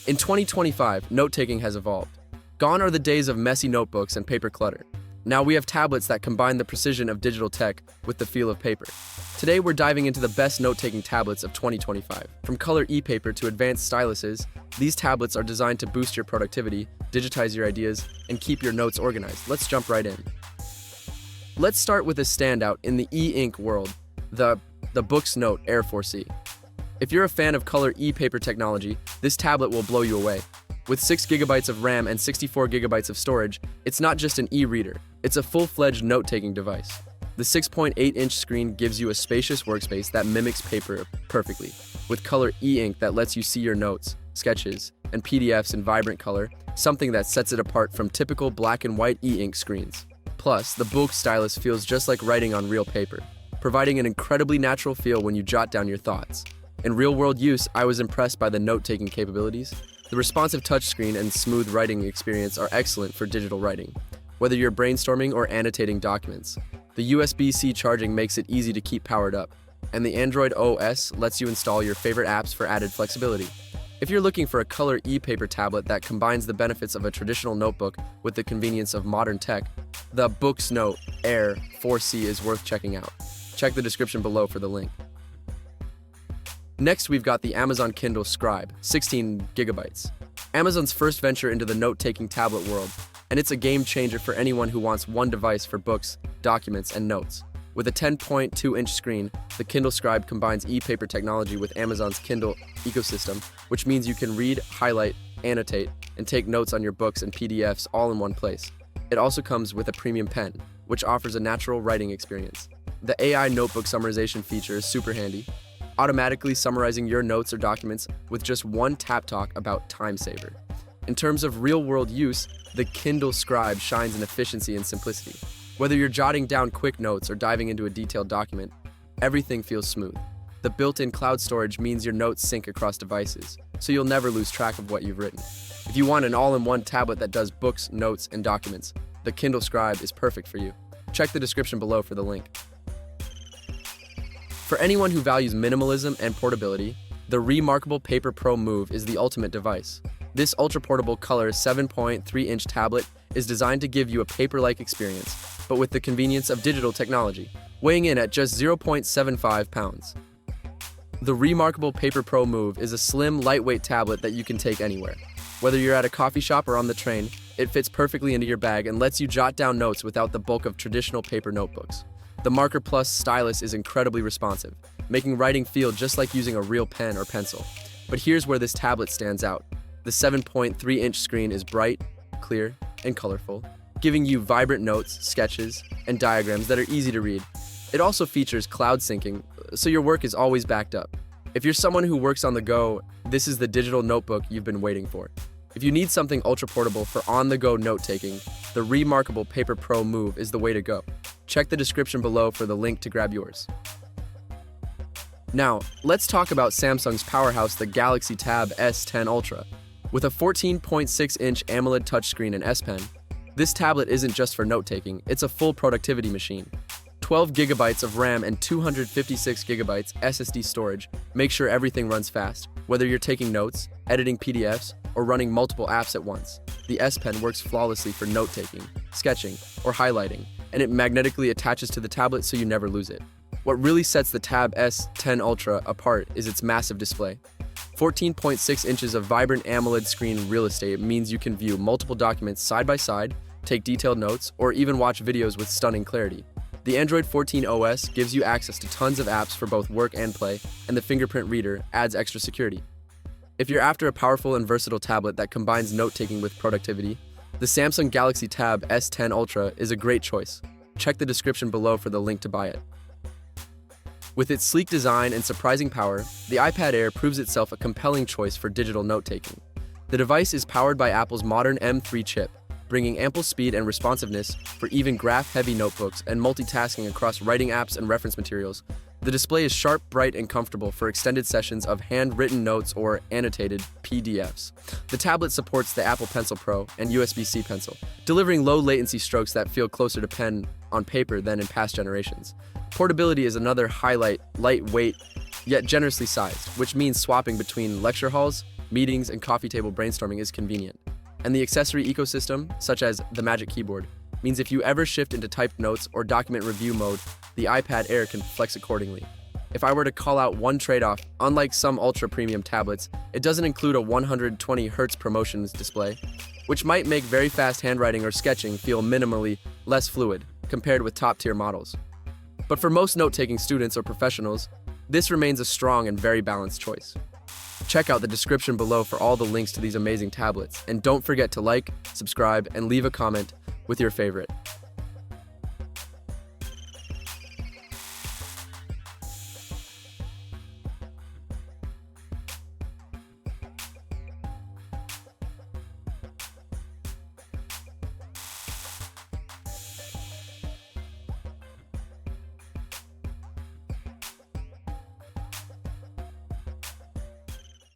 In 2025, note-taking has evolved. Gone are the days of messy notebooks and paper clutter. Now we have tablets that combine the precision of digital tech with the feel of paper. Today we're diving into the best note-taking tablets of 2025. From color e-paper to advanced styluses, these tablets are designed to boost your productivity, digitize your ideas, and keep your notes organized. Let's jump right in. Let's start with a standout in the e-ink world, the BOOX Note Air 4C. If you're a fan of color e-paper technology, this tablet will blow you away. With 6 gigabytes of RAM and 64 gigabytes of storage, it's not just an e-reader, it's a full-fledged note-taking device. The 6.8-inch screen gives you a spacious workspace that mimics paper perfectly, with color e-ink that lets you see your notes, sketches, and PDFs in vibrant color, something that sets it apart from typical black and white e-ink screens. Plus, the BOOX stylus feels just like writing on real paper, providing an incredibly natural feel when you jot down your thoughts. In real-world use, I was impressed by the note-taking capabilities. The responsive touchscreen and smooth writing experience are excellent for digital writing, whether you're brainstorming or annotating documents. The USB-C charging makes it easy to keep powered up, and the Android OS lets you install your favorite apps for added flexibility. If you're looking for a color e-paper tablet that combines the benefits of a traditional notebook with the convenience of modern tech, the BOOX Note Air 4C is worth checking out. Check the description below for the link. Next, we've got the Amazon Kindle Scribe, 16 gigabytes. Amazon's first venture into the note-taking tablet world, and it's a game changer for anyone who wants one device for books, documents, and notes. With a 10.2-inch screen, the Kindle Scribe combines e-paper technology with Amazon's Kindle ecosystem, which means you can read, highlight, annotate, and take notes on your books and PDFs all in one place. It also comes with a premium pen, which offers a natural writing experience. The AI notebook summarization feature is super handy, automatically summarizing your notes or documents with just one tap talk about time saver. In terms of real-world use, the Kindle Scribe shines in efficiency and simplicity. Whether you're jotting down quick notes or diving into a detailed document, everything feels smooth. The built-in cloud storage means your notes sync across devices, so you'll never lose track of what you've written. If you want an all-in-one tablet that does books, notes, and documents, the Kindle Scribe is perfect for you. Check the description below for the link. For anyone who values minimalism and portability, the remarkable Paper Pro Move is the ultimate device. This ultra-portable color 7.3-inch tablet is designed to give you a paper-like experience, but with the convenience of digital technology, weighing in at just 0.75 pounds. The remarkable Paper Pro Move is a slim, lightweight tablet that you can take anywhere. Whether you're at a coffee shop or on the train, it fits perfectly into your bag and lets you jot down notes without the bulk of traditional paper notebooks. The Marker Plus stylus is incredibly responsive, making writing feel just like using a real pen or pencil. But here's where this tablet stands out. The 7.3-inch screen is bright, clear, and colorful, giving you vibrant notes, sketches, and diagrams that are easy to read. It also features cloud syncing, so your work is always backed up. If you're someone who works on the go, this is the digital notebook you've been waiting for. If you need something ultra-portable for on-the-go note-taking, the remarkable Paper Pro Move is the way to go. Check the description below for the link to grab yours. Now, let's talk about Samsung's powerhouse, the Galaxy Tab S10 Ultra. With a 14.6-inch AMOLED touchscreen and S Pen, this tablet isn't just for note-taking, it's a full productivity machine. 12 gigabytes of RAM and 256 gigabytes SSD storage make sure everything runs fast, whether you're taking notes, editing PDFs, or running multiple apps at once. The S Pen works flawlessly for note-taking, sketching, or highlighting, and it magnetically attaches to the tablet so you never lose it. What really sets the Tab S10 Ultra apart is its massive display. 14.6 inches of vibrant AMOLED screen real estate means you can view multiple documents side by side, take detailed notes, or even watch videos with stunning clarity. The Android 14 OS gives you access to tons of apps for both work and play, and the fingerprint reader adds extra security. If you're after a powerful and versatile tablet that combines note-taking with productivity, the Samsung Galaxy Tab S10 Ultra is a great choice. Check the description below for the link to buy it. With its sleek design and surprising power, the iPad Air proves itself a compelling choice for digital note-taking. The device is powered by Apple's modern M3 chip, bringing ample speed and responsiveness for even graph-heavy notebooks and multitasking across writing apps and reference materials. The display is sharp, bright, and comfortable for extended sessions of handwritten notes or annotated PDFs. The tablet supports the Apple Pencil Pro and USB-C pencil, delivering low-latency strokes that feel closer to pen on paper than in past generations. Portability is another highlight, lightweight, yet generously sized, which means swapping between lecture halls, meetings, and coffee table brainstorming is convenient. And the accessory ecosystem, such as the Magic Keyboard, means if you ever shift into typed notes or document review mode, the iPad Air can flex accordingly. If I were to call out one trade-off, unlike some ultra-premium tablets, it doesn't include a 120Hz promotions display, which might make very fast handwriting or sketching feel minimally less fluid compared with top-tier models. But for most note-taking students or professionals, this remains a strong and very balanced choice. Check out the description below for all the links to these amazing tablets, and don't forget to like, subscribe, and leave a comment with your favorite.